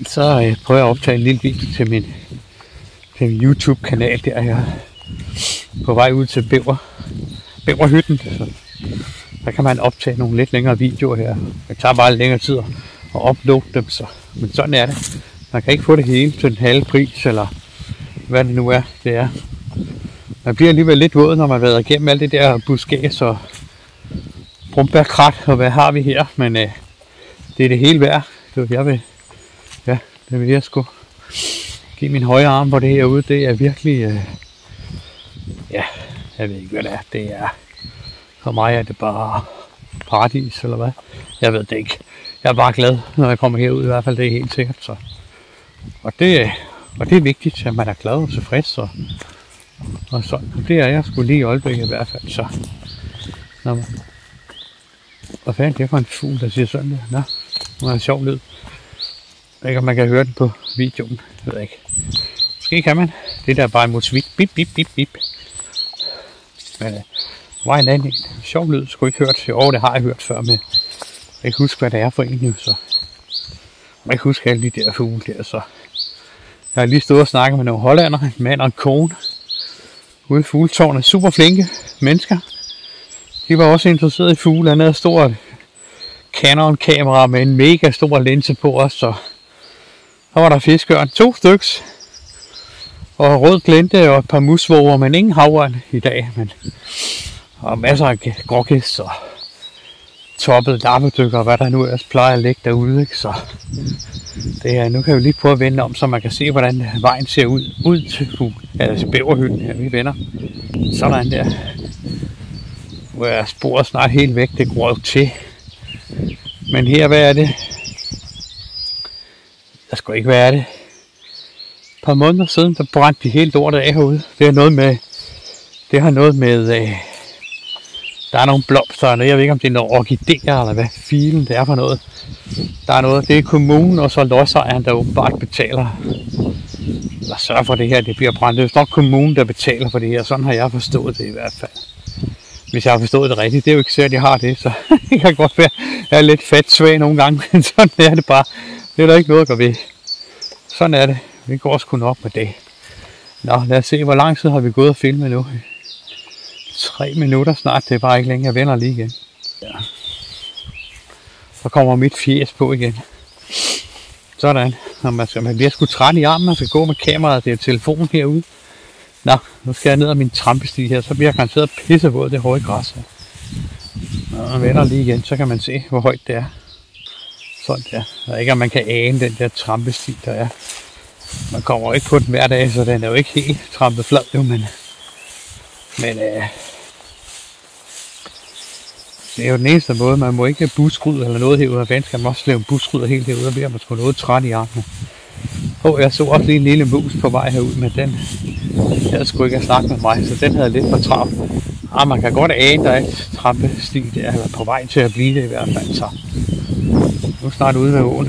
Så prøver jeg at optage en lille video til min YouTube-kanal der. Jeg er på vej ud til Bæverhytten. Så der kan man optage nogle lidt længere videoer her. Det tager bare lidt længere tid at uploade dem, så. Men sådan er det. Man kan ikke få det hele til den halve pris, eller hvad det nu er. Det er. Man bliver alligevel lidt våd, når man har været igennem alt det der buskæs og brumbærkrat, og hvad har vi her. Men det er det hele værd. Det vil jeg sgu give min højre arm på det herude. Det er virkelig, jeg ved ikke hvad det er. Det er, for mig er det bare paradis, eller hvad? Jeg ved det ikke. Jeg er bare glad, når jeg kommer herud, i hvert fald det er helt sikkert. Så. Og det er vigtigt, at man er glad og tilfreds, og sådan. Det er jeg sgu lige i øjeblikket i hvert fald. Så. Hvad fanden det er for en fugl, der siger sådan der? Nå, det er en sjov lyd. Jeg ved ikke, om man kan høre den på videoen. Jeg ved ikke. Måske kan man. Det der er bare imod svigt. Bip, bip, bip, bip. Men var en anden sjov lyd, skulle ikke hørt. Jo, det har jeg hørt før, men jeg kan ikke huske, hvad det er for en, så. Jeg kan ikke huske alle de der fugle der, så. Jeg har lige stået og snakket med nogle hollandere, en mand og en kone, ude i fugletårnet. Super flinke mennesker. De var også interesseret i fugle. Han havde et stort Canon-kamera med en mega stor linse på os, så der var der fiskeørn, 2 styks, og rød glente og et par musvåger, men ingen havørn i dag, og masser af grågæs og toppet lappedykker og hvad der nu ellers plejer at ligge derude, ikke? Så det er, nu kan jeg jo lige prøve at vende om, så man kan se, hvordan vejen ser ud til Bæverhytten her, vi vender. Sådan der, hvor jeg sporet snart helt væk, det går jo til. Men her, hvad er det? Jeg skal ikke være det. Et par måneder siden, der brændte de helt lortet af herude. Det har noget med, der er nogle blomster, og jeg ved ikke, om det er nogle orkideer, eller hvad filen det er for noget. Der er noget, det er kommunen, og så lodsejeren, der åbenbart betaler, eller sørger for det her, det bliver brændt. Det er nok kommunen, der betaler for det her. Sådan har jeg forstået det i hvert fald. Hvis jeg har forstået det rigtigt. Det er jo ikke sikkert, at jeg har det, så det kan godt være, at jeg er lidt fatsvag nogle gange, men sådan er det bare. Det er der ikke noget at gøre ved. Sådan er det. Vi går sgu nok med det. Nå, lad os se, hvor lang tid har vi gået og filmet nu. 3 minutter snart, det er bare ikke længe. Jeg vender lige igen. Ja. Så kommer mit fjes på igen. Sådan. Man bliver sgu træt i armen, man skal gå med kameraet, det er telefonen herude. Nå, nu skal jeg ned ad min trampesti her, så bliver jeg garanteret pissevåd det høje græs her. Når man vender lige igen, så kan man se, hvor højt det er. Sådan der. Jeg ved ikke, om man kan ane den der trampesti, der er. Man kommer jo ikke på den hver dag, så den er jo ikke helt trampet flad, jo, men det er jo den eneste måde. Man må ikke have buskryd eller noget herude af vand. Skal man også lave buskryd helt herude, og bliver man sgu noget træt i armene. Jeg så også lige en lille mus på vej herud, men den havde sgu ikke snakket med mig, så den havde lidt for travlt. Man kan godt ane, der er et trampesti der, eller på vej til at blive det i hvert fald. Så nu snart ude ved åen.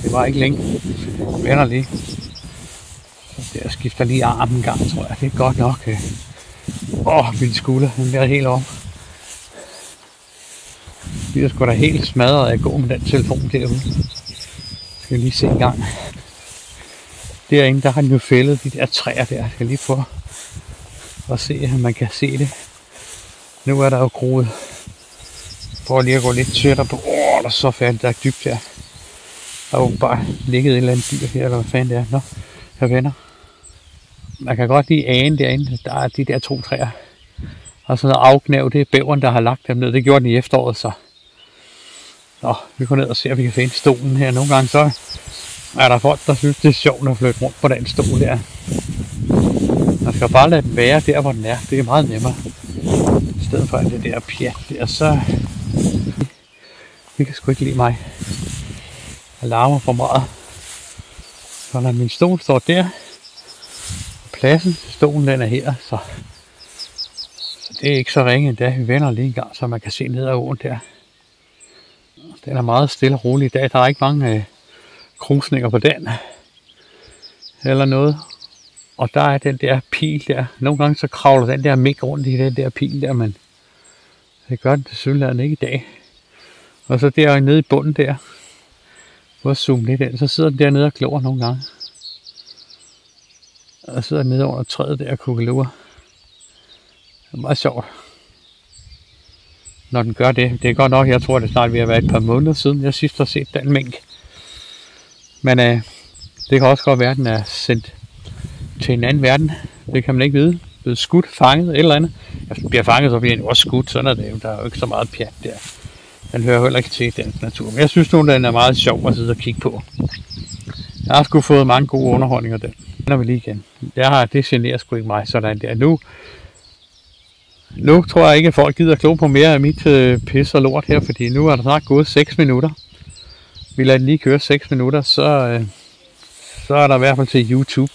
Det var ikke længe. Jeg vender lige. Så der skifter lige armen en gang, tror jeg. Det er godt nok. Min skulder, den bliver helt om. Vi er sgu da helt smadret af at gå med den telefon derude. Skal lige se en gang. Derinde, der har den jo fældet de der træer der. Jeg skal lige prøve at se, om man kan se det. Nu er der jo groet. Prøv lige at gå lidt tættere på. Der er så færdigt, der er dybt her. Der er jo bare ligget et eller andet dyr her, eller hvad fanden det er. Nå, jeg vender. Man kan godt lige ane derinde, der er de der 2 træer. Og sådan noget afknæv, det er bæveren, der har lagt dem ned. Det gjorde den i efteråret, så. Nå, vi går ned og ser, om vi kan finde stolen her. Nogle gange så er der folk, der synes, det er sjovt at flytte rundt på den stol der. Man skal bare lade den være der, hvor den er. Det er meget nemmere. I stedet for alt det der pjat der, så. Vi kan sgu ikke lide mig. Jeg larmer for meget. Så når min stol står der. Og pladsen til stolen, den er her, så det er ikke så ringe endda. Vi vender lige en gang, så man kan se ned ad åen der. Den er meget stille og rolig i dag. Der er ikke mange krusninger på den. Eller noget. Og der er den der pil der. Nogle gange så kravler den der mink rundt i den der pil der, men det gør den tilsyneladende ikke i dag. Og så der nede i bunden der. Prøv at zoome lidt ind. Så sidder den dernede og glor nogle gange. Og sidder nede under træet der og kugelurer. Det er meget sjovt, når den gør det. Det er godt nok, jeg tror, det snart vil have været et par måneder siden, jeg sidst har set den mink. Men det kan også godt være, at den er sendt til en anden verden. Det kan man ikke vide. Blevet skudt, fanget, eller andet. Hvis den bliver fanget, så bliver den også skudt. Sådan er det jo. Der er jo ikke så meget pjat der. Den hører heller ikke til dansk natur. Men jeg synes nu, den er meget sjov at sidde og kigge på. Jeg har sgu fået mange gode underholdninger der. Nu er vi lige igen. Det generer sgu ikke mig sådan der. Nu tror jeg ikke, at folk gider at kloge på mere af mit pis og lort her, fordi nu er der snart gået 6 minutter. Vi lader den lige køre 6 minutter, så er der i hvert fald til YouTube.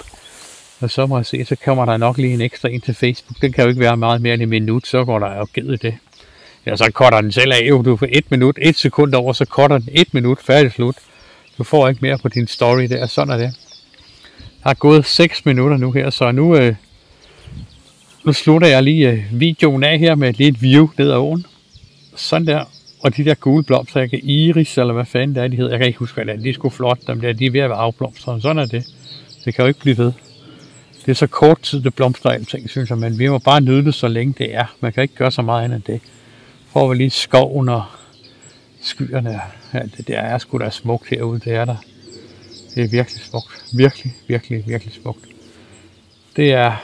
Og så må jeg se, så kommer der nok lige en ekstra ind til Facebook. Den kan jo ikke være meget mere end en minut, så går der jo givet det. Ja, så cutter den selv af. Du får 1 minut, 1 sekund over, så cutter den 1 minut, færdig slut. Du får ikke mere på din story der, sådan er det. Der er gået 6 minutter nu her, så nu slutter jeg lige videoen af her med et lille view ned ad åen. Sådan der. Og de der gule blomster, iris, eller hvad fanden det er, de hedder. Jeg kan ikke huske, hvad det er. De er sgu flot, dem der. De er ved at være afblomstret. Sådan er det. Det kan jo ikke blive ved. Det er så kort tid, det blomstrer alting, synes jeg. Men vi må bare nyde det, så længe det er. Man kan ikke gøre så meget andet end det. Får vi lige skoven og skyerne. Ja, det der er sgu da smukt herude. Det er der. Det er virkelig smukt. Virkelig, virkelig, virkelig smukt. Det er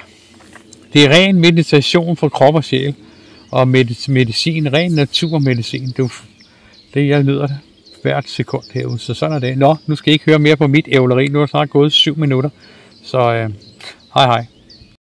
ren meditation for krop og sjæl. Og medicin, ren naturmedicin. Det jeg nyder det hvert sekund herude. Så sådan er det. Nå, nu skal I ikke høre mere på mit ævleri. Nu er det snart gået 7 minutter. Så hej hej.